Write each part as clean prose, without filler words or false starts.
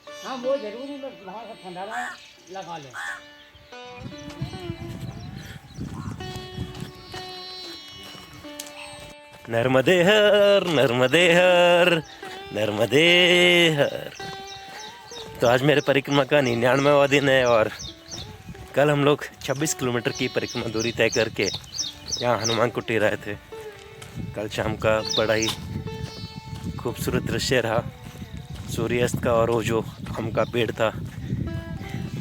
हाँ वो जरूरी ठंडा लगा लो। नर्मदे हर नर्मदे हर नर्मदे हर। तो आज मेरे परिक्रमा का 99वां दिन है और कल हम लोग 26 किलोमीटर की परिक्रमा दूरी तय करके यहाँ हनुमान कुटी रहे थे। कल शाम का बड़ा ही खूबसूरत दृश्य रहा, सूर्यास्त का, और वो जो आम का पेड़ था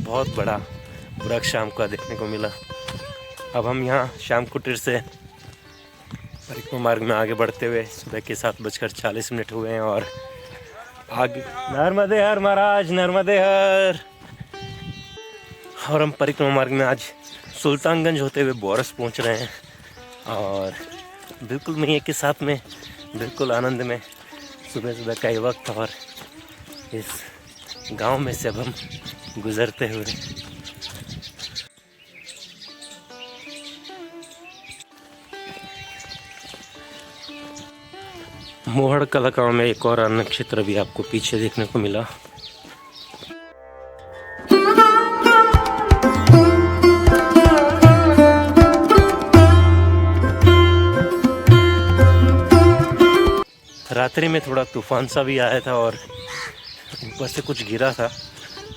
बहुत बड़ा वृक्ष शाम का देखने को मिला। अब हम यहाँ शाम कुटीर से परिक्रमा मार्ग में आगे बढ़ते हुए सुबह के 7:40 हुए हैं और आगे नर्मदे हर महाराज नर्मदे हर। और हम परिक्रमा मार्ग में आज सुल्तानगंज होते हुए बोरस पहुंच रहे हैं और बिल्कुल मैया के साथ में बिल्कुल आनंद में सुबह सुबह का ही वक्त और इस गांव में से अब हम गुजरते हुए मोहड़ कलाकाओं में एक और अन्य क्षेत्र भी आपको पीछे देखने को मिला। रात्रि में थोड़ा तूफान सा भी आया था और ऊपर से कुछ गिरा था।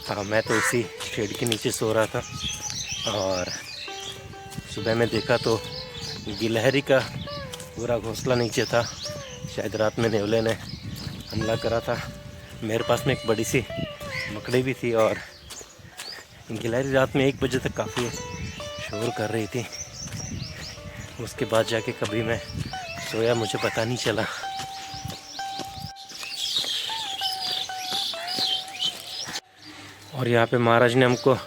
हाँ, मैं तो उसी शेड के नीचे सो रहा था और सुबह में देखा तो गिलहरी का पूरा घोंसला नीचे था। शायद रात में नेवले ने हमला करा था। मेरे पास में एक बड़ी सी मकड़ी भी थी और गिलहरी रात में 1 बजे तक काफ़ी शोर कर रही थी। उसके बाद जाके कभी मैं सोया मुझे पता नहीं चला। और यहाँ पे महाराज ने हमको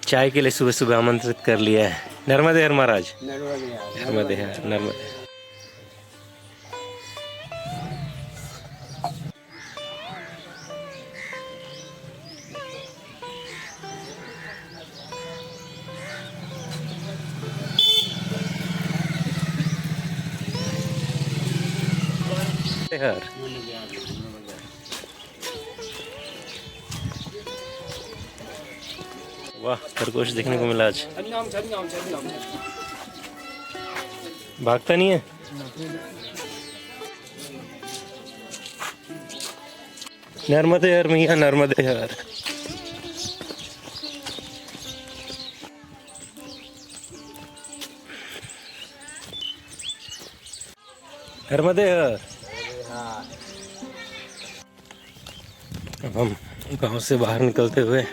चाय के लिए सुबह सुबह आमंत्रित कर लिया है। नर्मदे हर महाराज नर्मदे हर नर्मदे। हर वाह, खरगोश देखने को मिला आज। भागता नहीं है। नर्मदे हर मैया नर्मदे हर। नर्मदे हर। अब हम गांव से बाहर निकलते हुए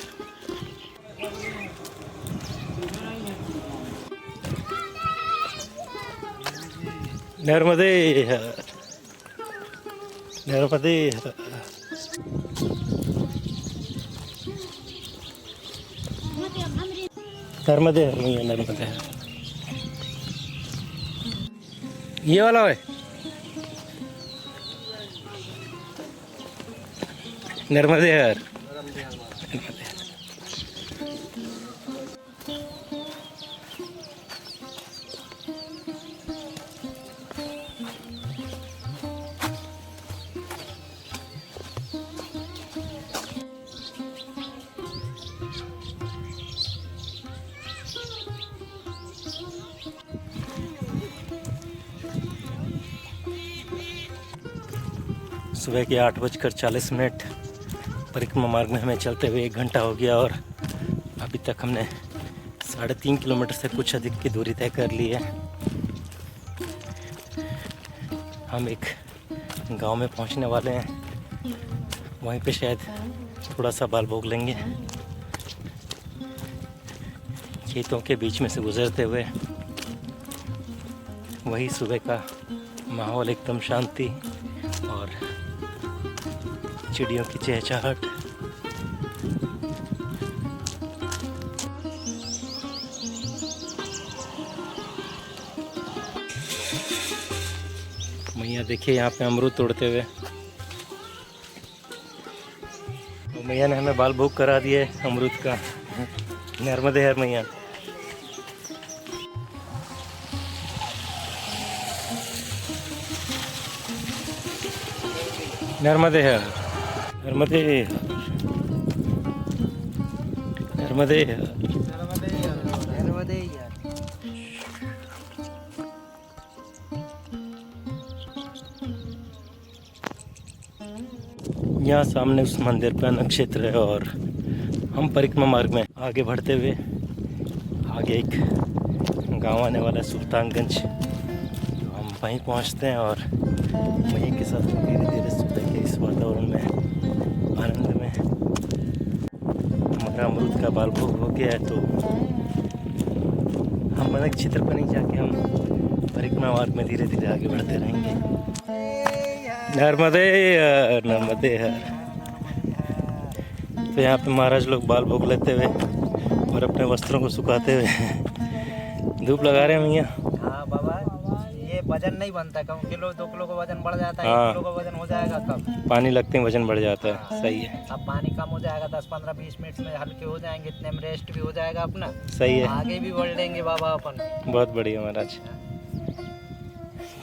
नर्मदे हर नर्मदे हर। नर्मदे हर मैया नर्मदे हर। ये वाला है नर्मदे हर। सुबह के 8:40 परिक्रमा मार्ग में हमें चलते हुए 1 घंटा हो गया और अभी तक हमने 3.5 किलोमीटर से कुछ अधिक की दूरी तय कर ली है। हम एक गांव में पहुंचने वाले हैं, वहीं पे शायद थोड़ा सा बाल भोग लेंगे। खेतों के बीच में से गुजरते हुए वही सुबह का माहौल, एकदम शांति और चिड़ियों की चहचहाहट। मैया देखिए यहाँ पे अमरूद तोड़ते हुए। तो मैया ने हमें बाल भोग करा दिए अमरूद का। नर्मदे हर मैया। नर्मदे हर, नर्मदे हर, नर्मदे हर। यहाँ सामने उस मंदिर पर अन्न क्षेत्र है और हम परिक्रमा मार्ग में आगे बढ़ते हुए आगे एक गांव आने वाला है सुल्तानगंज। हम वहीं पहुंचते हैं और वहीं के साथ धीरे धीरे सुबह के इस वातावरण में आनंद में हमारा अमरूद का बाल भोग हो गया है। तो हम अन्न क्षेत्र पर नहीं जाके हम परिक्रमा मार्ग में धीरे धीरे आगे बढ़ते रहेंगे। नर्मदे हर, नर्मदे हर। तो यहाँ पे महाराज लोग बाल भोग लेते हुए और अपने वस्त्रों को सुखाते हुए धूप लगा रहे हैं भैया। हाँ बाबा, ये वजन नहीं बनता, कम किलो 2 किलो का वजन बढ़ जाता है। हाँ। 1 किलो का वजन हो जाएगा कब? पानी लगते ही वजन बढ़ जाता है। सही है, अब पानी कम हो जाएगा, 10-15-20 मिनट में हल्के हो जाएंगे, इतने में रेस्ट भी हो जाएगा अपना। सही है, आगे भी बढ़ लेंगे बाबा अपन। बहुत बढ़िया महाराज।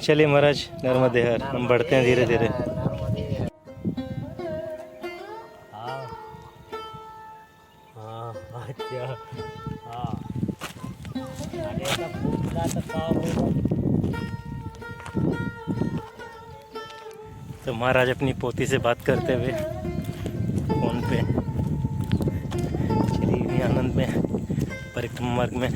चलिए महाराज, नर्मदे हर। हम बढ़ते हैं धीरे धीरे। तो महाराज अपनी पोती से बात करते हुए फोन पे चलिए इन्हीं आनंद में परिक्रमा मार्ग में।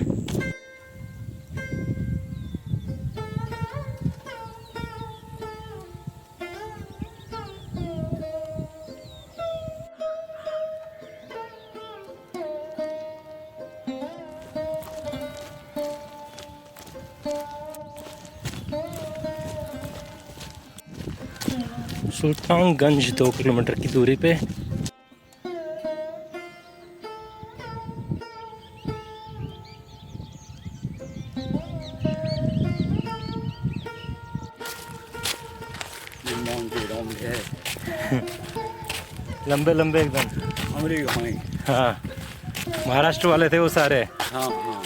सुल्तानगंज 2 किलोमीटर की दूरी पे लंबे लंबे एकदम अमरीका में। हाँ, महाराष्ट्र वाले थे वो सारे। हाँ हाँ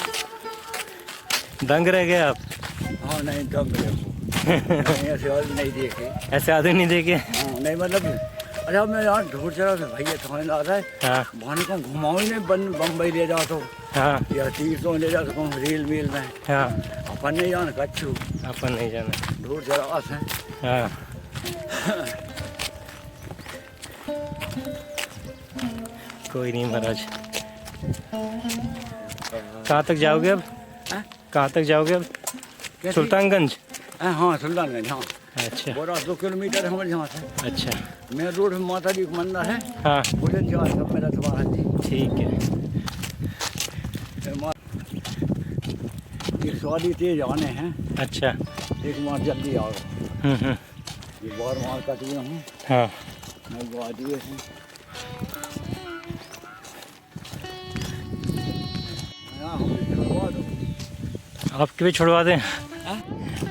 दंग रह गए आप। हाँ, नहीं दम ऐसे और नहीं देखे। ऐसे आदमी नहीं देखे। हाँ, नहीं मतलब अच्छा मैं यहाँ ढूंढ चला था भैया थाने ला रहा है। हाँ वहाँ को घुमाओ ही नहीं, बम्बई ले जाओ तो हाँ या तीर्थों ले जाओ तो रेल मेल में। हाँ, अपन नहीं जाना कच्छू, अपन नहीं जाना। ढूंढ चला है। हाँ कोई नहीं महाराज। कहाँ तक जाओगे अब? हाँ? कहाँ तक जाओगे अब? सुल्तानगंज। हाँ सुल्तानगंज। हाँ अच्छा पूरा 2 किलोमीटर है हमारे यहाँ से। अच्छा, मेन रोड में माता जी का मंदिर है। हाँ उधर जाओ सब मेरा द्वार है। ठीक है। ये स्वादी तेज आने हैं। अच्छा, एक मार जल्दी आओ। ये बार मार कट गया हूँ। हाँ मैं ग्वादिए से आपके भी छुड़वा दें। हाँ?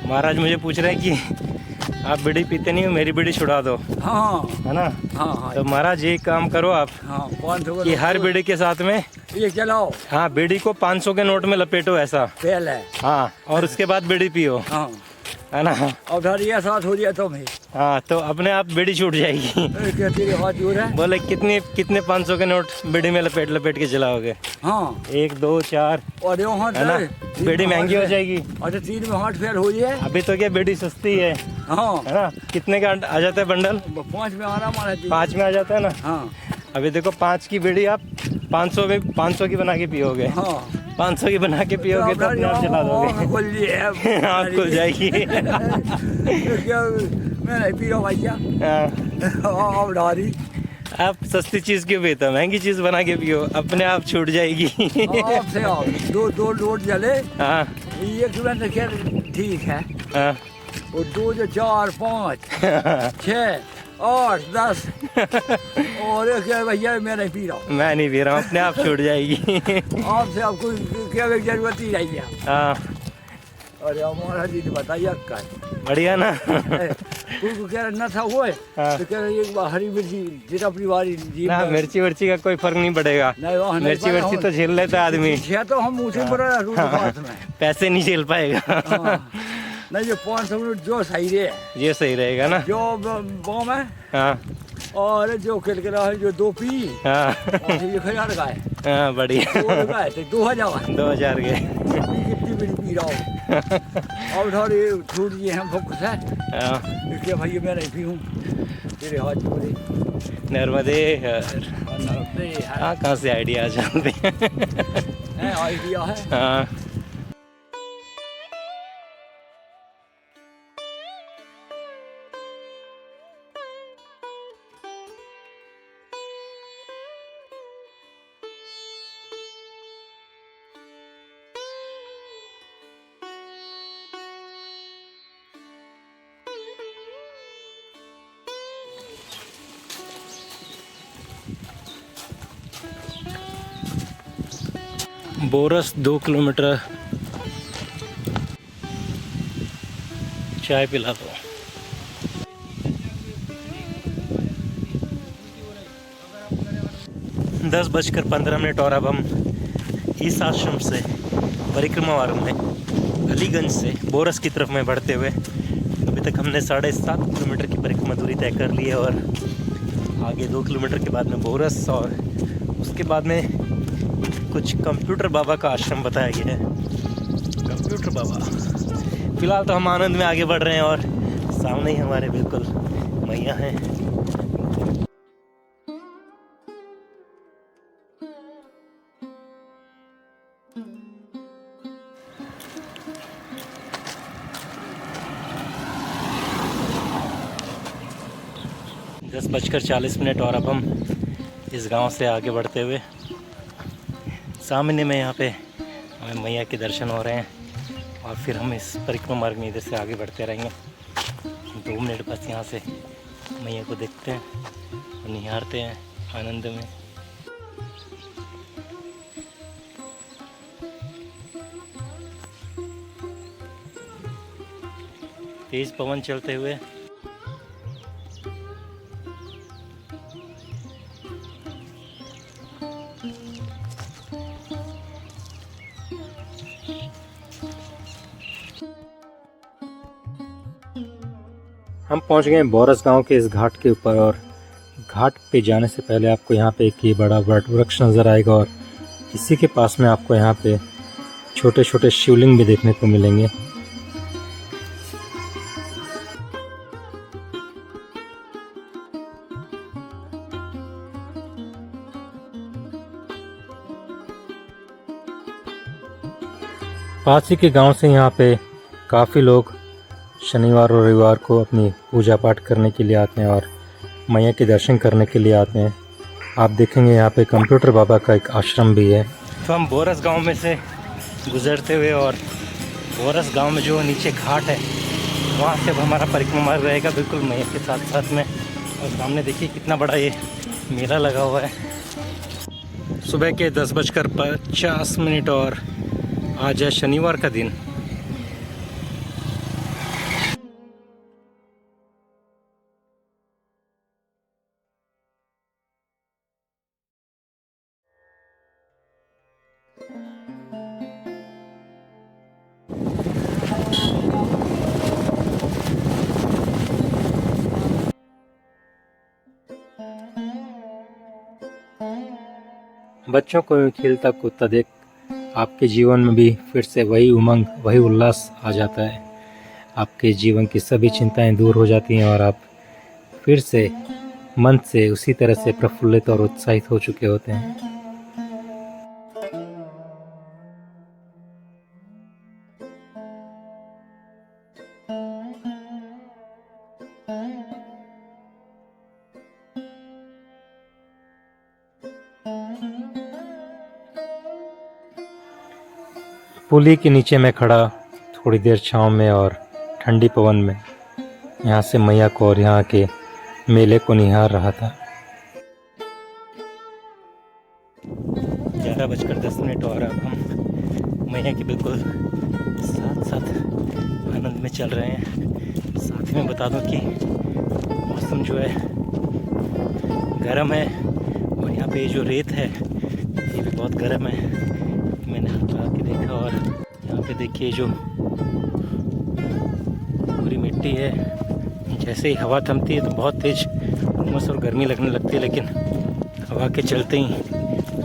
महाराज मुझे पूछ रहे हैं कि आप बीड़ी पीते नहीं हो, मेरी बीड़ी छुड़ा दो, हाँ है ना? हाँ हाँ तो महाराज ये काम करो आप हाँ 500 कि हर बीड़ी के साथ में ये चलाओ। हाँ बीड़ी को 500 के नोट में लपेटो ऐसा। पहले हाँ, और उसके बाद बीड़ी पियो, हाँ है ना? और घर ये साथ हो जाए तो मैं हाँ, तो अपने आप बीड़ी छूट जाएगी। तेरे हाथ दूर है। बोले कितने 500 के नोट बीड़ी में लपेट लपेट के चलाओगे? हाँ 1 2 4, और यो हाथ है ना? बीड़ी महंगी हो जाएगी। अच्छा 3 में हाथ फेल हो जाए। अभी तो क्या बीड़ी सस्ती है हाँ ना? कितने का आ जाता है बंडल? 5 में आना मारा जी। 5 में आ जाता है ना? हाँ अभी देखो 5 की बीड़ी आप 500 की बना के पियोगे। हाँ 500 की बना के पियोगे तो अपने आप चला दोगे। आप खुल जाएगी। मैं नहीं पी रहा भैया। हाँ, अब डारी आप सस्ती चीज क्यों पीते हो? महंगी चीज बना के पियो, अपने आप छूट जाएगी। आपसे आप दो लोड जले। हाँ एक किलोमीटर खैर ठीक है। हाँ और 2 जो 4 5 6 8 10 और एक भैया मैं नहीं पी रहा। मैं नहीं पी रहा हूँ, अपने आप छूट जाएगी। आपसे आपको क्या जरूरत ही नहीं है। हाँ अरे हमारा जी ने बताइए कर बढ़िया ना? को कह रहा न था वो है। हाँ। तो कह रहा एक बार हरी मिर्ची जितना अपनी बारी जी ना, मिर्ची वर्ची का कोई फर्क नहीं पड़ेगा। नहीं वहाँ नहीं मिर्ची वर्ची तो झेल लेता है आदमी, तो हम मुझे बड़ा रूट बात में पैसे नहीं झेल पाएगा। हाँ। नहीं जो 500 मीटर जो सही रहे, ये सही रहेगा ना। जो बम है हाँ और जो किलकिला है, जो 2 पी हाँ और 1000 का है, हाँ बढ़िया। 2000 2000 के कितनी बड़ी पी रहा हूँ। अब थोड़ी छूट गई हम फोकस है, हाँ। इसलिए भाई मैं नहीं पी हूँ। तेरे हाथ छोड़े नर्मदे हर। हाँ कहाँ से आइडिया आ जाते हैं। आइडिया है। हाँ बोरस 2 किलोमीटर। चाय पिला दो। दस बजकर 15 मिनट और अब हम इस आश्रम से परिक्रमा मार्ग में अलीगंज से बोरस की तरफ में बढ़ते हुए अभी तक हमने 7.5 किलोमीटर की परिक्रमा दूरी तय कर ली है और आगे 2 किलोमीटर के बाद में बोरस और उसके बाद में कुछ कंप्यूटर बाबा का आश्रम बताया गया है। कंप्यूटर बाबा। फिलहाल तो हम आनंद में आगे बढ़ रहे हैं और सामने ही हमारे बिल्कुल मैया हैं। दस बजकर 40 मिनट और अब हम इस गांव से आगे बढ़ते हुए सामने में यहाँ पे हमें मैया के दर्शन हो रहे हैं और फिर हम इस परिक्रमा मार्ग में इधर से आगे बढ़ते रहेंगे। 2 मिनट बस यहाँ से मैया को देखते हैं और निहारते हैं आनंद में। तेज पवन चलते हुए हम पहुंच गए बोरस गांव के इस घाट के ऊपर और घाट पे जाने से पहले आपको यहाँ पे एक ये बड़ा वृक्ष नज़र आएगा और इसी के पास में आपको यहाँ पे छोटे छोटे शिवलिंग भी देखने को मिलेंगे। पास ही के गांव से यहाँ पे काफ़ी लोग शनिवार और रविवार को अपनी पूजा पाठ करने के लिए आते हैं और मैया के दर्शन करने के लिए आते हैं। आप देखेंगे यहाँ पे कंप्यूटर बाबा का एक आश्रम भी है। तो हम बोरस गांव में से गुजरते हुए और बोरस गांव में जो नीचे घाट है वहाँ से अब हमारा परिक्रमा मार्ग रहेगा बिल्कुल मैया के साथ साथ में। और सामने देखिए कितना बड़ा ये मेला लगा हुआ है। सुबह के 10:50 और आज है शनिवार का दिन। बच्चों को खेलता कूदता देख आपके जीवन में भी फिर से वही उमंग वही उल्लास आ जाता है। आपके जीवन की सभी चिंताएं दूर हो जाती हैं और आप फिर से मन से उसी तरह से प्रफुल्लित और उत्साहित हो चुके होते हैं। पुली के नीचे मैं खड़ा थोड़ी देर छाँव में और ठंडी पवन में यहाँ से मैया को और यहाँ के मेले को निहार रहा था। 11:10 और अब हम मैया के बिल्कुल साथ साथ आनंद में चल रहे हैं। साथ में बता दूं कि मौसम जो है गर्म है और यहाँ पे जो रेत है ये भी बहुत गर्म है। मैंने हाथ लगा के देखा और यहाँ पे देखिए जो पूरी मिट्टी है। जैसे ही हवा थमती है तो बहुत तेज़ उमस और गर्मी लगने लगती है, लेकिन हवा के चलते ही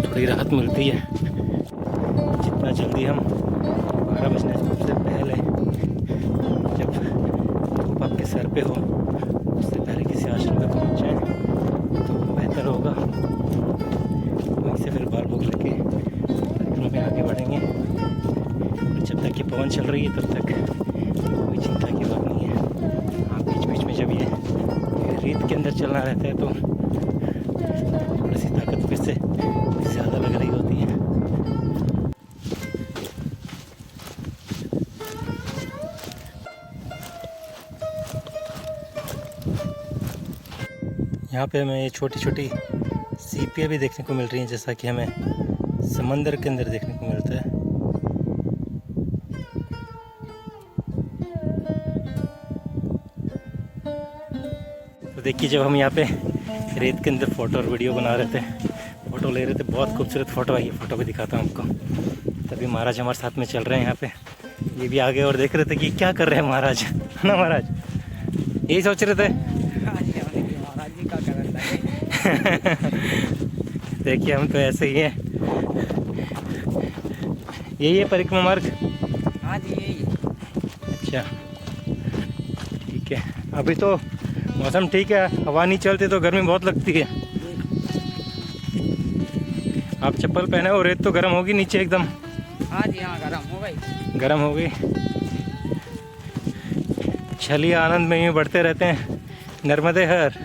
थोड़ी राहत मिलती है। जितना जल्दी हम 12 बजने से पहले जब धूप आपके सर पे हो उससे पहले किसी आश्रम में पहुंच जाए तो बेहतर होगा। वहीं से फिर बाल भोग लेके परिक्रमा में आगे बढ़ेंगे। और जब तक ये पवन चल रही है तब तक कोई चिंता की बात नहीं है। हाँ, बीच बीच में जब ये रेत के अंदर चलना रहता है तो थोड़ी सी ताकत फिर से ज़्यादा लग रही होती है। यहाँ पे हमें ये छोटी छोटी सीपियाँ भी देखने को मिल रही हैं, जैसा कि हमें समंदर के अंदर देखने को मिलता है। तो देखिए, जब हम यहाँ पे रेत के अंदर फ़ोटो और वीडियो बना रहे थे, फ़ोटो ले रहे थे, बहुत खूबसूरत फ़ोटो आई है। फ़ोटो भी दिखाता हूँ आपको। तभी महाराज हमारे साथ में चल रहे हैं यहाँ पे। ये भी आगे और देख रहे थे कि क्या कर रहे हैं महाराज, है ना महाराज? यही सोच रहे थे। देखिए, हम तो ऐसे ही हैं। यही है परिक्रमा मार्ग? हाँ जी यही। अच्छा, ठीक है। अभी तो मौसम ठीक है, हवा नहीं चलती तो गर्मी बहुत लगती है। आप चप्पल पहने हो, रेत तो गर्म होगी नीचे एकदम। हाँ जी हाँ, गर्म हो गई। गर्म हो गई। चलिए, आनंद में यूँ बढ़ते रहते हैं। नर्मदे हर।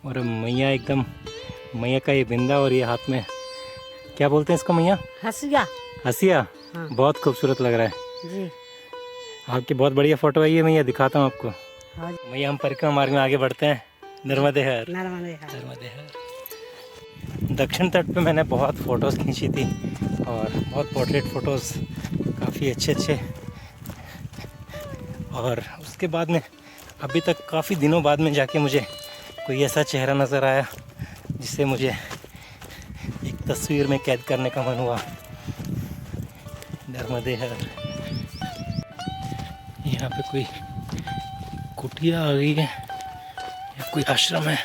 और मैया एकदम, मैया का ये बिंदा और ये हाथ में क्या बोलते हैं इसको मैया? हसिया। हसिया। हाँ। बहुत खूबसूरत लग रहा है जी। आपकी। बहुत बढ़िया फोटो आई है मैया, दिखाता हूँ आपको। हाँ। मैया, हम परिक्रमा मार्ग में आगे बढ़ते हैं। नर्मदे हर। नर्मदे हर। नर्मदे हर। दक्षिण तट पे मैंने बहुत फ़ोटोज़ खींची थी और बहुत पोर्ट्रेट फ़ोटोज़, काफ़ी अच्छे अच्छे। और उसके बाद में अभी तक काफ़ी दिनों बाद में जाके मुझे कोई ऐसा चेहरा नज़र आया जिससे मुझे एक तस्वीर में कैद करने का मन हुआ। नर्मदे हर। यहाँ पे कोई कुटिया आ गई है या कोई आश्रम है।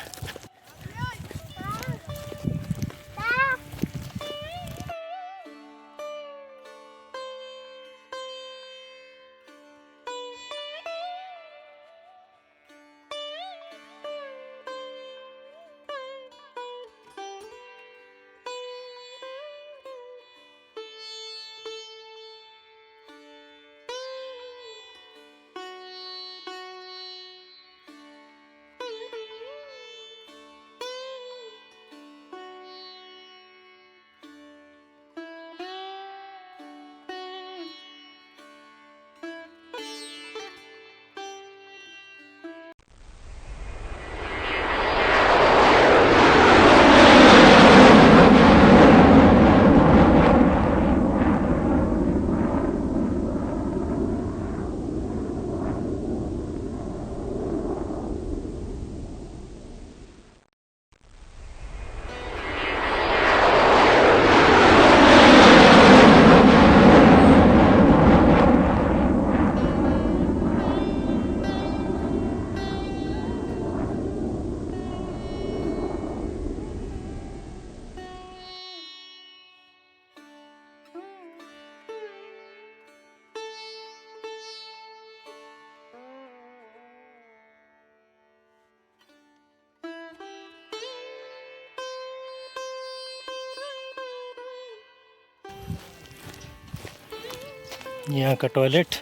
यहाँ का टॉयलेट।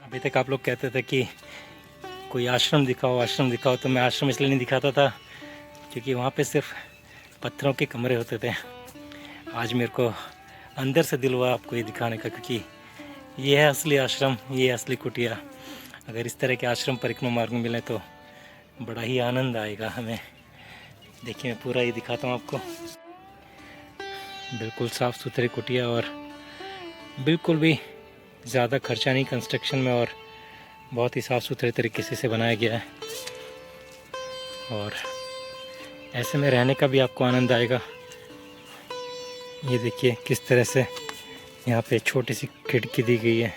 अभी तक आप लोग कहते थे कि कोई आश्रम दिखाओ, तो मैं आश्रम इसलिए नहीं दिखाता था क्योंकि वहाँ पे सिर्फ पत्थरों के कमरे होते थे। आज मेरे को अंदर से दिल हुआ आपको ये दिखाने का, क्योंकि ये है असली आश्रम, ये है असली कुटिया। अगर इस तरह के आश्रम परिक्रमा मार्ग में मिले तो बड़ा ही आनंद आएगा हमें। देखिए मैं पूरा ये दिखाता हूँ आपको। बिल्कुल साफ़ सुथरी कुटिया और बिल्कुल भी ज़्यादा खर्चा नहीं कंस्ट्रक्शन में, और बहुत ही साफ़ सुथरे तरीके से इसे बनाया गया है। और ऐसे में रहने का भी आपको आनंद आएगा। ये देखिए किस तरह से यहाँ पे छोटी सी खिड़की दी गई है।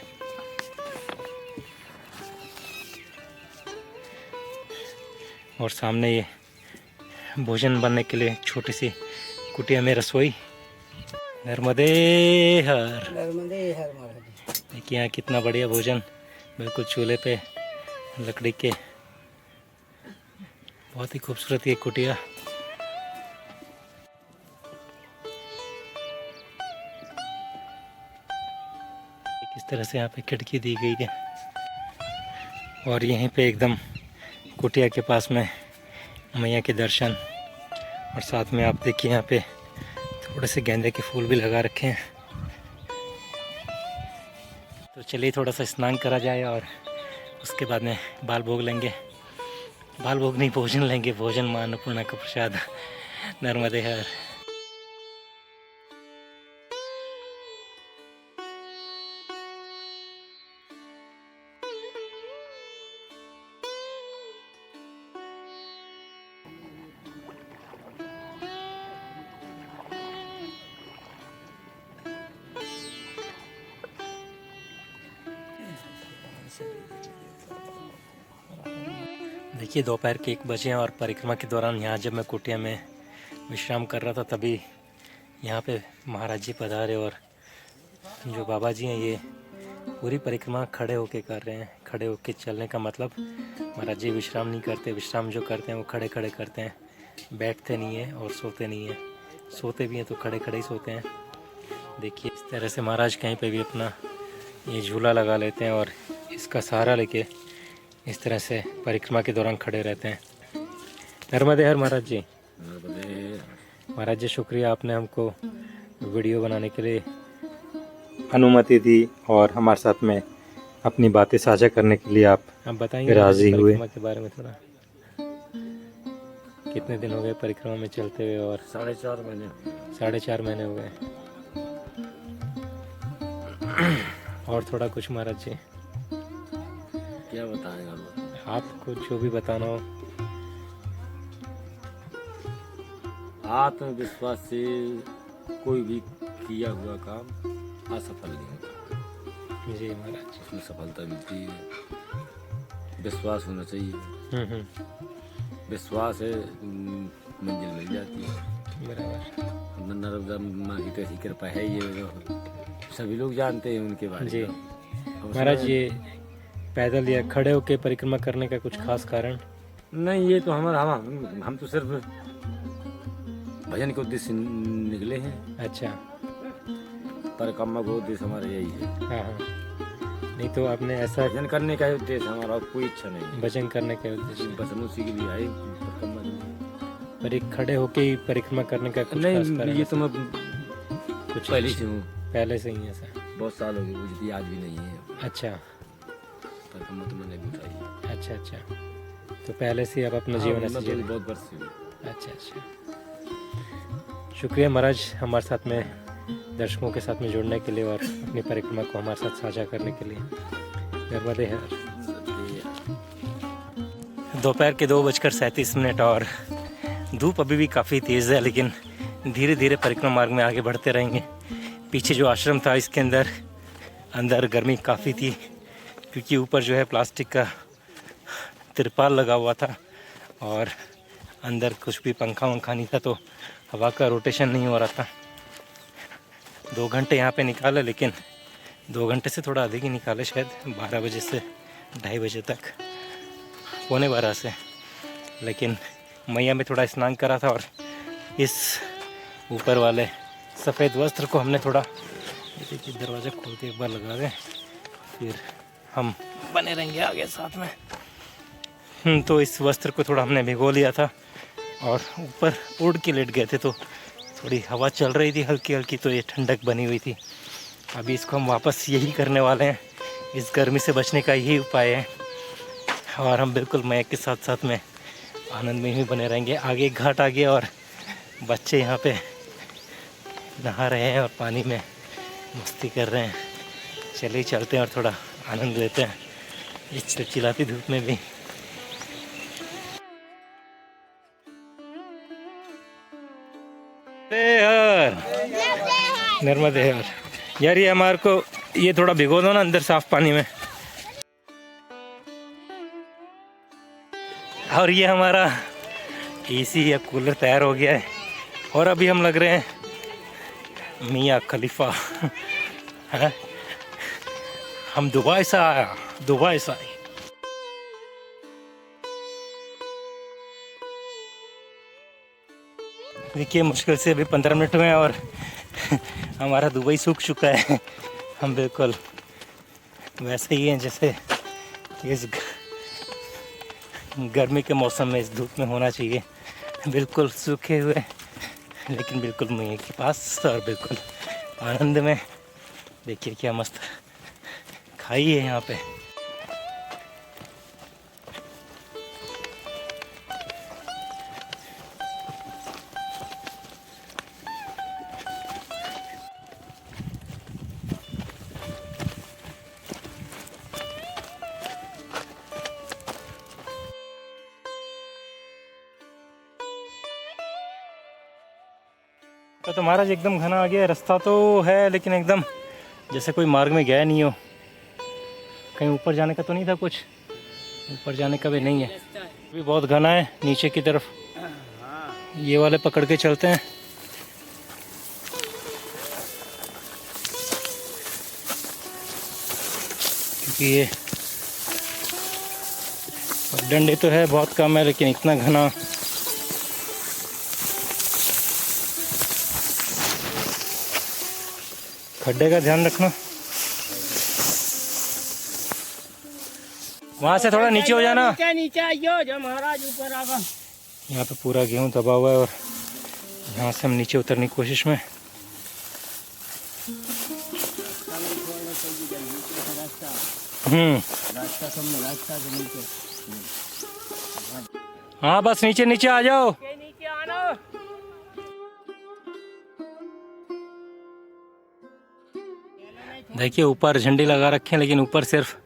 और सामने ये भोजन बनने के लिए छोटी सी कुटिया में रसोई। नर्मदे हर। देखिए यहाँ कितना बढ़िया भोजन, बिल्कुल चूल्हे पे लकड़ी के। बहुत ही खूबसूरत ये कुटिया। किस तरह से यहाँ पे खिड़की दी गई है। और यहीं पे एकदम कुटिया के पास में मैया के दर्शन। और साथ में आप देखिए यहाँ पे थोड़े से गेंदे के फूल भी लगा रखे हैं। तो चलिए थोड़ा सा स्नान करा जाए और उसके बाद में बाल भोग लेंगे। बाल भोग नहीं, भोजन लेंगे। भोजन मां अन्नपूर्णा का प्रसाद। नर्मदे हर। देखिए दोपहर के 1 बजे हैं और परिक्रमा के दौरान यहाँ जब मैं कुटिया में विश्राम कर रहा था तभी यहाँ पे महाराज जी पधारे। और जो बाबा जी हैं ये पूरी परिक्रमा खड़े होके कर रहे हैं। खड़े होके चलने का मतलब महाराज जी विश्राम नहीं करते। विश्राम जो करते हैं वो खड़े खड़े करते हैं, बैठते नहीं हैं और सोते नहीं हैं। सोते भी हैं तो खड़े खड़े ही सोते हैं। देखिए इस तरह से महाराज कहीं पे भी अपना ये झूला लगा लेते हैं और इसका सहारा लेके इस तरह से परिक्रमा के दौरान खड़े रहते हैं। नर्मदे हर महाराज जी। महाराज जी शुक्रिया, आपने हमको वीडियो बनाने के लिए अनुमति दी और हमारे साथ में अपनी बातें साझा करने के लिए आप बताएंगे राजी हुए के बारे में थोड़ा। कितने दिन हो गए परिक्रमा में चलते हुए? और 4.5 महीने। 4.5 महीने हो गए। और थोड़ा कुछ महाराज जी क्या बताएगा आपको जो भी बताना हो। आत्मविश्वास से कोई भी किया हुआ काम असफल नहीं होता। जी महाराज, उसमें सफलता मिलती है। विश्वास होना चाहिए। विश्वास है मंजिल मिल जाती है। बराबर। नर्मदा माँ की तो ऐसी कृपा है, ये सभी लोग जानते हैं उनके बारे में। जी महाराज, ये पैदल या खड़े होके परिक्रमा करने का कुछ खास कारण? नहीं, ये तो हमारा हम तो सिर्फ भजन के उद्देश्य निकले हैं। अच्छा। परिक्रमा का उद्देश्य हमारा यही है। हाँ हाँ, नहीं तो आपने ऐसा भजन करने का उद्देश्य हमारा, कोई इच्छा नहीं है। भजन करने का उद्देश्य बस हम उसी के लिए आए परिक्रमा के लिए। पर एक खड़े होके ही परिक्रमा करने का कुछ खास नहीं, कारण? ये तो मैं कुछ पहले से हूँ। पहले से ही ऐसा? बहुत साल हो गए, मुझे याद भी नहीं है। अच्छा। परिक्रमा तो मैंने भी उठाई। अच्छा अच्छा, तो पहले से आप अपना जीवन ऐसे जी रहे हैं। बहुत वर्ष से हुए। अच्छा अच्छा, शुक्रिया महाराज हमारे साथ में दर्शकों के साथ में जुड़ने के लिए और अपनी परिक्रमा को हमारे साथ साझा करने के लिए। नर्मदे हर। दोपहर के 2:37 और धूप अभी भी काफ़ी तेज़ है, लेकिन धीरे धीरे परिक्रमा मार्ग में आगे बढ़ते रहेंगे। पीछे जो आश्रम था इसके अंदर गर्मी काफ़ी थी, क्योंकि ऊपर जो है प्लास्टिक का तिरपाल लगा हुआ था और अंदर कुछ भी पंखा वंखा नहीं था, तो हवा का रोटेशन नहीं हो रहा था। 2 घंटे यहाँ पे निकाला, लेकिन 2 घंटे से थोड़ा अधिक ही निकाले, शायद 12 बजे से 2:30 बजे तक, 11:15 से। लेकिन मैया में थोड़ा स्नान करा था और इस ऊपर वाले सफ़ेद वस्त्र को हमने थोड़ा ये देखिए दरवाज़ा खोल के एक बार लगा दें, फिर हम बने रहेंगे आगे साथ में। तो इस वस्त्र को थोड़ा हमने भिगो लिया था और ऊपर उड़ के लेट गए थे, तो थोड़ी हवा चल रही थी हल्की हल्की, तो ये ठंडक बनी हुई थी। अभी इसको हम वापस यही करने वाले हैं, इस गर्मी से बचने का यही उपाय है। और हम बिल्कुल महक के साथ साथ में आनंद में ही बने रहेंगे। आगे एक घाट आ गया और बच्चे यहाँ पे नहा रहे हैं और पानी में मस्ती कर रहे हैं। चलिए चलते हैं और थोड़ा आनंद लेते हैं इस चिलचिलाती धूप में भी। नर्मदे हर यार, ये हमारे को ये थोड़ा भिगो दो ना अंदर साफ पानी में। और ये हमारा एसी या कूलर तैयार हो गया है और अभी हम लग रहे हैं मियाँ खलीफा। है हम दुबई से आया, दुबई से आए। देखिए मुश्किल से अभी 15 मिनट में और हमारा दुबई सूख चुका है। हम बिल्कुल वैसे ही हैं जैसे इस गर्मी के मौसम में इस धूप में होना चाहिए, बिल्कुल सूखे हुए लेकिन बिल्कुल मुँह के पास और बिल्कुल आनंद में। देखिए क्या मस्त खाई है यहाँ पे। तो महाराज एकदम घना आ गया, रास्ता तो है लेकिन एकदम जैसे कोई मार्ग में गया नहीं हो। कहीं ऊपर जाने का तो नहीं था, कुछ ऊपर जाने का भी नहीं है। अभी बहुत घना है नीचे की तरफ, ये वाले पकड़ के चलते हैं। क्योंकि ये डंडे तो है बहुत कम है लेकिन इतना घना। खड्डे का ध्यान रखना। वहां से थोड़ा नीचे हो जाना। नीचे आइयो जो महाराज ऊपर आगा। यहाँ पे पूरा गेहूं दबा हुआ है और यहाँ से हम नीचे उतरने की कोशिश में। हाँ बस नीचे नीचे आ जाओ। नीचे आना। देखिए ऊपर झंडे लगा रखे हैं लेकिन ऊपर सिर्फ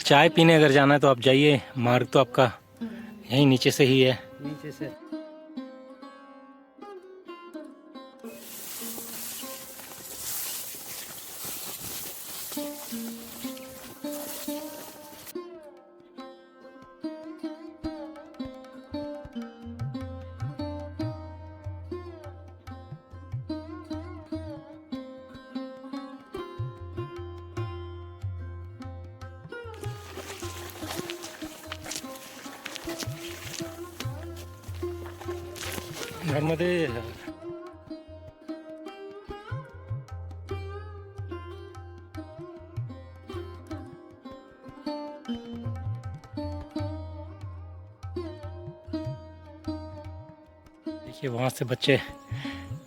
चाय पीने अगर जाना है तो आप जाइए, मार्ग तो आपका यहीं नीचे से ही है। नीचे से नर्मदे देखिए वहाँ से बच्चे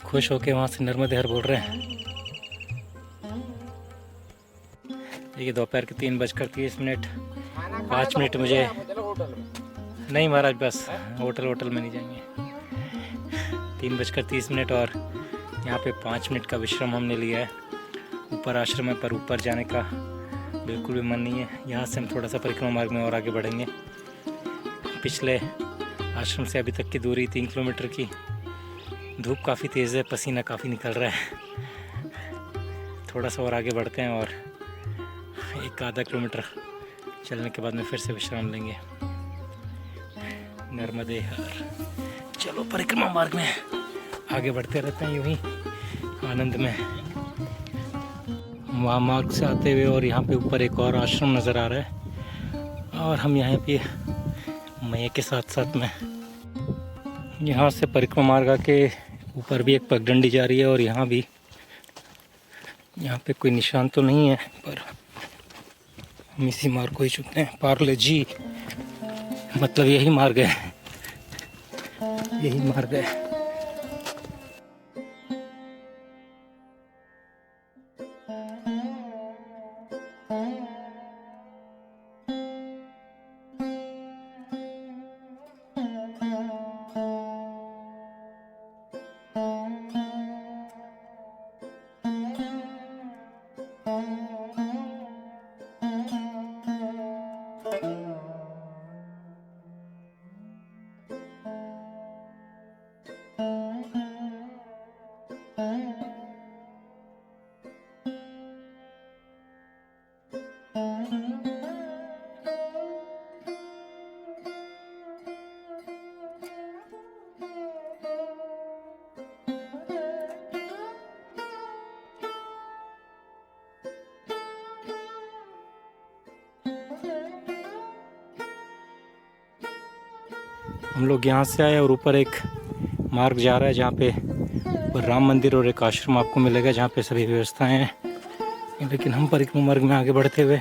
खुश होके वहाँ से नर्मदे हर बोल रहे हैं। देखिए दोपहर के 3:30 5 मिनट मुझे नहीं महाराज, बस होटल में नहीं जाएंगे। 3:30 और यहाँ पे 5 मिनट का विश्राम हमने लिया है। ऊपर आश्रम है पर ऊपर जाने का बिल्कुल भी मन नहीं है। यहाँ से हम थोड़ा सा परिक्रमा मार्ग में और आगे बढ़ेंगे। पिछले आश्रम से अभी तक की दूरी 3 किलोमीटर की। धूप काफ़ी तेज़ है, पसीना काफ़ी निकल रहा है। थोड़ा सा और आगे बढ़ते हैं और 1-आधा किलोमीटर चलने के बाद में फिर से विश्राम लेंगे। नर्मदे हर। चलो परिक्रमा मार्ग में आगे बढ़ते रहते हैं यूं ही आनंद में। वहाँ मार्ग से आते हुए और यहाँ पे ऊपर एक और आश्रम नज़र आ रहा है और हम यहाँ पे मैया के साथ साथ में यहाँ से परिक्रमा मार्ग के ऊपर भी एक पगडंडी जा रही है और यहाँ भी यहाँ पे कोई निशान तो नहीं है, पर हम इसी मार्ग को ही चुनते हैं। पार्ले जी, मतलब यही मार्ग है, यही मार्ग है। हम लोग यहाँ से आए और ऊपर एक मार्ग जा रहा है जहाँ पे ऊपर राम मंदिर और एक आश्रम आपको मिलेगा जहाँ पे सभी व्यवस्थाएं हैं। लेकिन हम परिक्रमा मार्ग में आगे बढ़ते हुए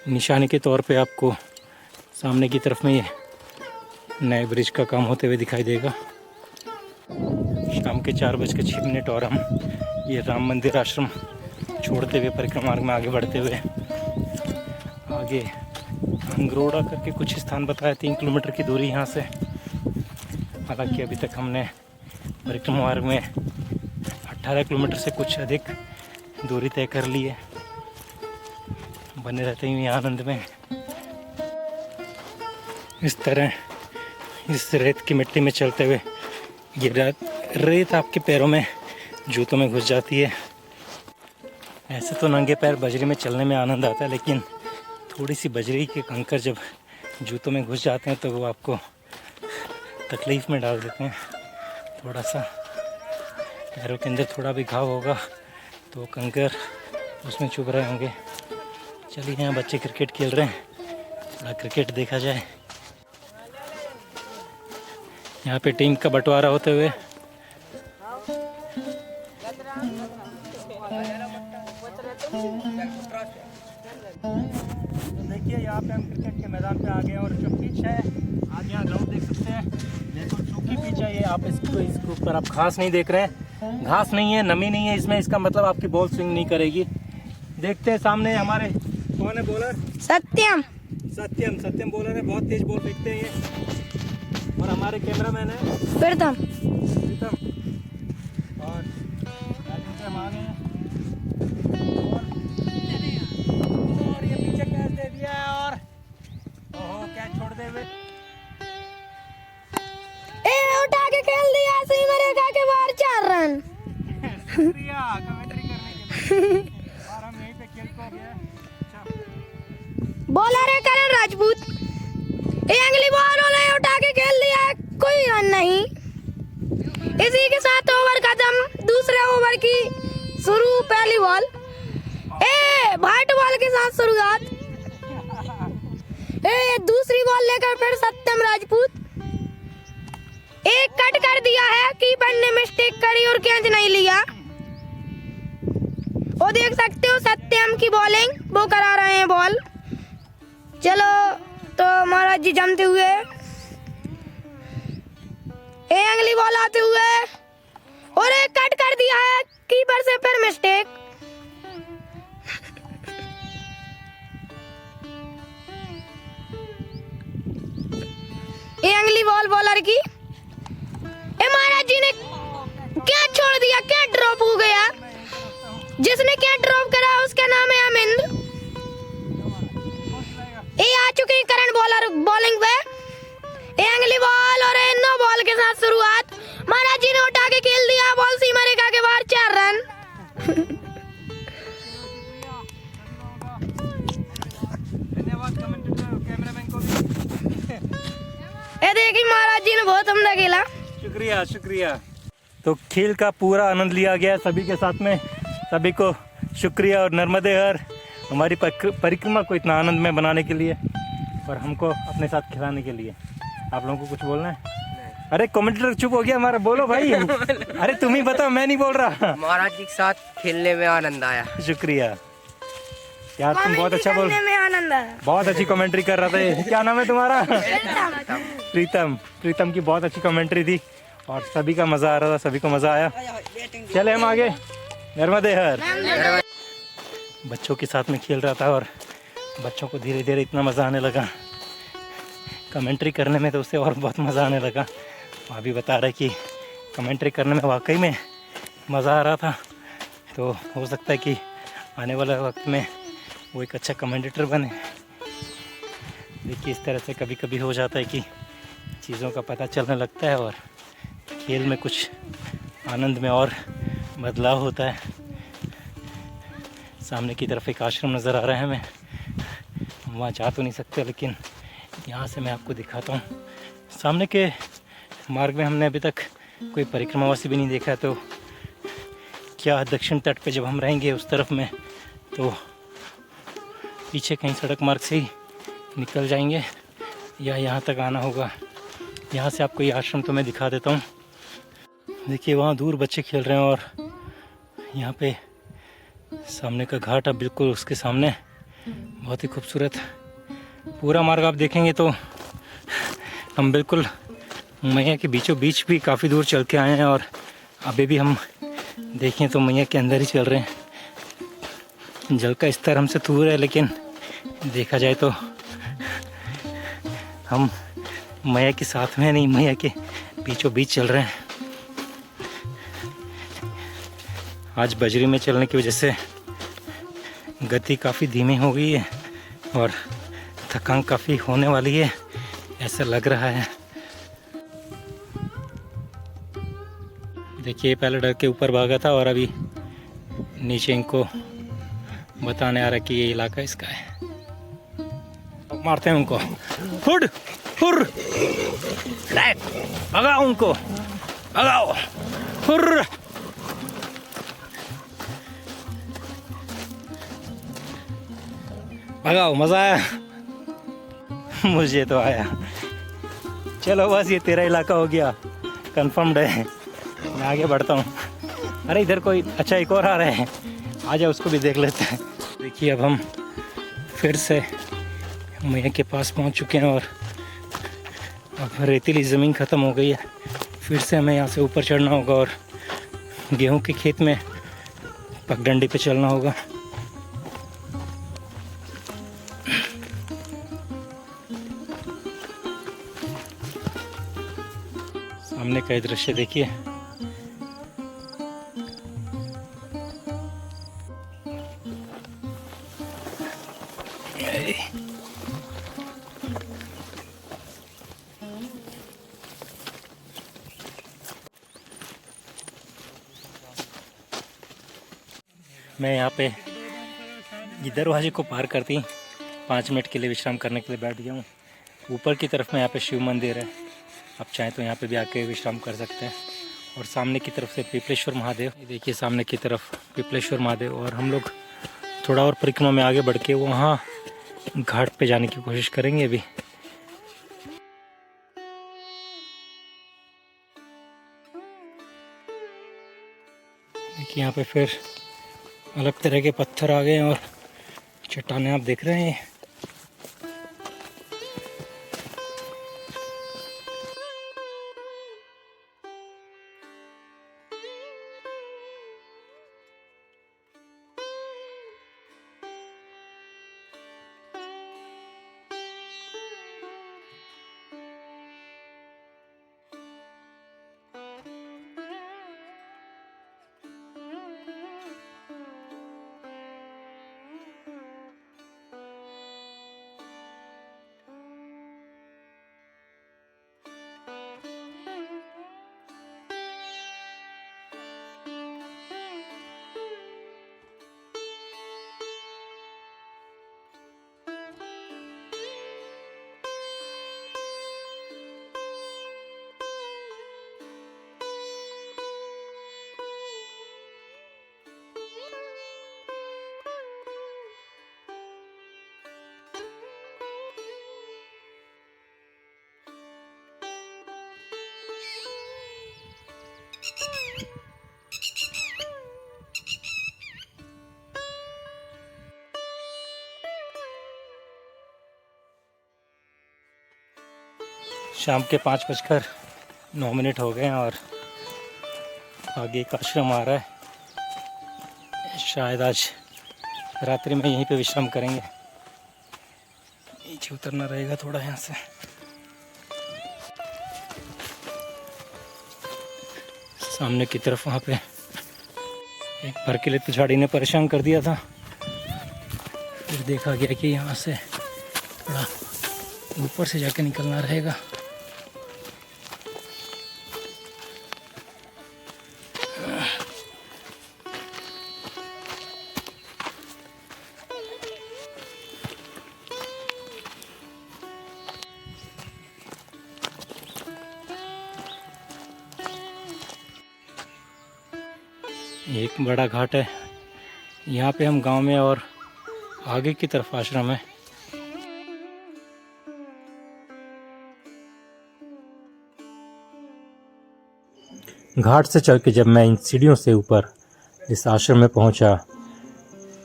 निशानी के तौर पे आपको सामने की तरफ में ये नए ब्रिज का काम होते हुए दिखाई देगा। शाम के 4:06 और हम ये राम मंदिर आश्रम छोड़ते हुए परिक्रमा मार्ग में आगे बढ़ते हुए आगे अंगरोड़ा करके कुछ स्थान बताया, 3 किलोमीटर की दूरी यहाँ से। हालांकि अभी तक हमने परिक्रमा मार्ग में 18 किलोमीटर से कुछ अधिक दूरी तय कर ली है। बने रहते हैं आनंद में। इस तरह इस रेत की मिट्टी में चलते हुए ये रेत आपके पैरों में, जूतों में घुस जाती है। ऐसे तो नंगे पैर बजरी में चलने में आनंद आता है, लेकिन थोड़ी सी बजरी के कंकर जब जूतों में घुस जाते हैं तो वो आपको तकलीफ़ में डाल देते हैं। थोड़ा सा पैरों के अंदर थोड़ा भी घाव होगा तो कंकर उसमें चुभ रहे होंगे। चलिए यहाँ बच्चे क्रिकेट खेल रहे हैं, थोड़ा क्रिकेट देखा जाए। यहाँ पे टीम का बंटवारा होते हुए देखिए यहाँ पे हम क्रिकेट के मैदान पे आ गए और जो पिच है आज यहाँ ग्राउंड देख सकते हैं, बिल्कुल सूखी पिच है ये। आप इसको ऊपर आप घास नहीं देख रहे हैं, घास नहीं है, नमी नहीं है इसमें, इसका मतलब आपकी बॉल स्विंग नहीं करेगी। देखते हैं सामने हमारे कौन है बॉलर, सत्यम सत्यम बॉलर है, बहुत तेज बॉल फेंकते हैं ये। और हमारे कैमरामैन है प्रीतम। और हम आ गए हैं और ये पीछे कैच दे दिया है और ओहो कैच छोड़ दे हुए उठा के खेल दिया, सही मरेगा के बाहर 4 रन। शुक्रिया कमेंट्री करने के लिए। और हम यहीं पे खेल को गए। अच्छा बॉलर है करण राजपूत, ये अगली बॉल वाले उठा के खेल दिया, कोई रन नहीं। इसी के साथ ओवर खत्म, दूसरे ओवर की शुरू, पहली बॉल भाट बॉल के साथ शुरुआत। दूसरी बॉल लेकर फिर सत्यम राजपूत, एक कट कर दिया है, कीपर ने मिस्टेक करी और कैच नहीं लिया। वो देख सकते हो सत्यम की बॉलिंग, वो करा रहे हैं बॉल। चलो तो महाराज जी जमते हुए अगली बॉल आते हुए और एक कट कर दिया है, कीपर से फिर मिस्टेक। अगली बॉल बॉलर की, महाराज जी ने क्या छोड़ दिया, क्या ड्रॉप हो गया। जिसने क्या ड्रॉप करा उसका नाम है अमिंद। ये आ चुके हैं करण बॉलर बॉलिंग पे। अगली बॉल और नो बॉल के साथ शुरुआत, महाराज जी ने उठा के खेल दिया, बॉल सीमा रेखा के बाहर 4 रन। धन्यवाद कैमरामैन को भी। ये देखिए महाराज जी ने बहुत उम्दा खेला। शुक्रिया। तो खेल का पूरा आनंद लिया गया सभी के साथ में, सभी को शुक्रिया। और नर्मदे हर हमारी परिक्रमा को इतना आनंद में बनाने के लिए और हमको अपने साथ खिलाने के लिए। आप लोगों को कुछ बोलना है? अरे कमेंटेटर चुप हो गया हमारा, बोलो भाई। अरे तुम ही बताओ, मैं नहीं बोल रहा। महाराज जी के साथ खेलने में आनंद आया। शुक्रिया यार, तुम बहुत अच्छा बोल, में आनंद आया। बहुत अच्छी कमेंट्री कर रहा था। क्या नाम है तुम्हारा? प्रीतम। प्रीतम की बहुत अच्छी कमेंट्री थी और सभी का मजा आ रहा था, सभी को मजा आया। चले हम आगे नर्मदे हर। बच्चों के साथ में खेल रहा था और बच्चों को धीरे धीरे इतना मज़ा आने लगा, कमेंट्री करने में तो उससे और बहुत मज़ा आने लगा। वहाँ भी बता रहा है कि कमेंट्री करने में वाकई में मज़ा आ रहा था, तो हो सकता है कि आने वाले वक्त में वो एक अच्छा कमेंटेटर बने। देखिए इस तरह से कभी कभी हो जाता है कि चीज़ों का पता चलने लगता है और खेल में कुछ आनंद में और बदलाव होता है। सामने की तरफ एक आश्रम नज़र आ रहा है हमें, हम वहाँ जा तो नहीं सकते लेकिन यहाँ से मैं आपको दिखाता हूँ। सामने के मार्ग में हमने अभी तक कोई परिक्रमावासी भी नहीं देखा, तो क्या दक्षिण तट पे जब हम रहेंगे उस तरफ में तो पीछे कहीं सड़क मार्ग से ही निकल जाएंगे या यहाँ तक आना होगा। यहाँ से आपको ये आश्रम तो मैं दिखा देता हूँ। देखिए वहाँ दूर बच्चे खेल रहे हैं और यहाँ पे सामने का घाट, अब बिल्कुल उसके सामने, बहुत ही खूबसूरत। पूरा मार्ग आप देखेंगे तो हम बिल्कुल मैया के बीचों बीच भी काफ़ी दूर चल के आए हैं और अभी भी हम देखें तो मैया के अंदर ही चल रहे हैं। जल का स्तर हमसे दूर है लेकिन देखा जाए तो हम मैया के साथ में नहीं, मैया के बीचों बीच चल रहे हैं। आज बजरी में चलने की वजह से गति काफ़ी धीमी हो गई है और थकान काफ़ी होने वाली है, ऐसा लग रहा है। देखिए पहले डर के ऊपर भागा था और अभी नीचे इनको बताने आ रहा है कि ये इलाका इसका है। मारते हैं उनको, हुड हुर, भगाओ उनको, भगाओ, हुर। भगाओ, मज़ा आया? मुझे तो आया। चलो बस ये तेरा इलाका हो गया, कंफर्म्ड है। मैं आगे बढ़ता हूँ। अरे इधर कोई अच्छा एक और आ रहा है, आ जाओ उसको भी देख लेते हैं। देखिए अब हम फिर से मैया के पास पहुँच चुके हैं और अब रेतीली ज़मीन ख़त्म हो गई है। फिर से हमें यहाँ से ऊपर चढ़ना होगा और गेहूँ के खेत में पगडंडी पे चलना होगा। सामने का दृश्य देखिए, मैं यहाँ पे ये दरवाजे को पार करती 5 मिनट के लिए विश्राम करने के लिए बैठ गया हूँ। ऊपर की तरफ में यहाँ पे शिव मंदिर है, आप चाहें तो यहाँ पे भी आके विश्राम कर सकते हैं। और सामने की तरफ से पिपलेश्वर महादेव, देखिए सामने की तरफ पिपलेश्वर महादेव। और हम लोग थोड़ा और परिक्रमा में आगे बढ़ के वहाँ घाट पे जाने की कोशिश करेंगे अभी। देखिए यहाँ पे फिर अलग तरह के पत्थर आ गए हैं और चट्टानें आप देख रहे हैं। शाम के 5:09 हो गए हैं और आगे एक आश्रम आ रहा है। शायद आज रात्रि में यहीं पे विश्राम करेंगे। नीचे उतरना रहेगा थोड़ा यहाँ से। सामने की तरफ वहाँ पे एक बार के लिए तो झाड़ी ने परेशान कर दिया था, फिर देखा गया कि यहाँ से थोड़ा ऊपर से जाके निकलना रहेगा। एक बड़ा घाट है यहाँ पे हम गांव में, और आगे की तरफ आश्रम है। घाट से चल के जब मैं इन सीढ़ियों से ऊपर इस आश्रम में पहुंचा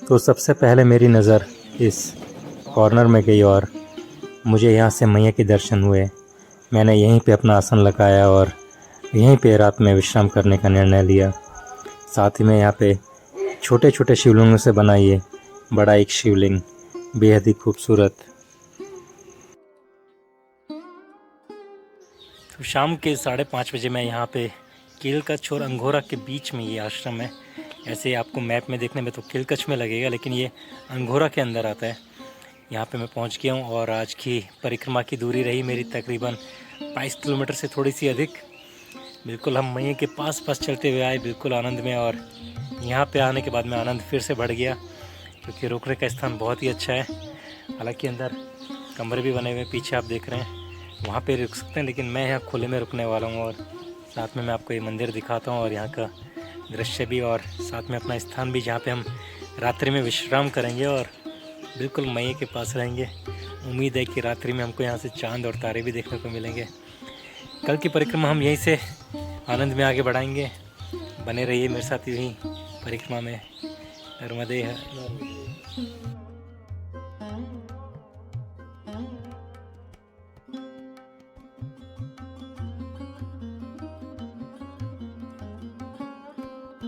तो सबसे पहले मेरी नज़र इस कॉर्नर में गई और मुझे यहाँ से मैया के दर्शन हुए। मैंने यहीं पे अपना आसन लगाया और यहीं पे रात में विश्राम करने का निर्णय लिया। साथ ही में यहाँ पे छोटे छोटे शिवलिंगों से बना ये बड़ा एक शिवलिंग बेहद ही खूबसूरत। तो शाम के 5:30 बजे मैं यहाँ पे केलकच्छ और अंघोरा के बीच में ये आश्रम है। ऐसे आपको मैप में देखने में तो केलकच्छ में लगेगा, लेकिन ये अंघोरा के अंदर आता है। यहाँ पे मैं पहुँच गया हूँ और आज की परिक्रमा की दूरी रही मेरी तकरीबन 22 किलोमीटर से थोड़ी सी अधिक। बिल्कुल हम मैया के पास चलते हुए आए, बिल्कुल आनंद में। और यहाँ पे आने के बाद में आनंद फिर से बढ़ गया, क्योंकि रुकने का स्थान बहुत ही अच्छा है। हालांकि अंदर कमरे भी बने हुए, पीछे आप देख रहे हैं, वहाँ पे रुक सकते हैं, लेकिन मैं यहाँ खुले में रुकने वाला हूँ। और साथ में मैं आपको ये मंदिर दिखाता हूँ और यहाँ का दृश्य भी, और साथ में अपना स्थान भी जहाँ पे हम रात्रि में विश्राम करेंगे और बिल्कुल मैया के पास रहेंगे। उम्मीद है कि रात्रि में हमको यहाँ से चाँद और तारे भी देखने को मिलेंगे। कल की परिक्रमा हम यहीं से आनंद में आगे बढ़ाएंगे। बने रहिए मेरे साथ यूँ ही परिक्रमा में। नर्मदे हर।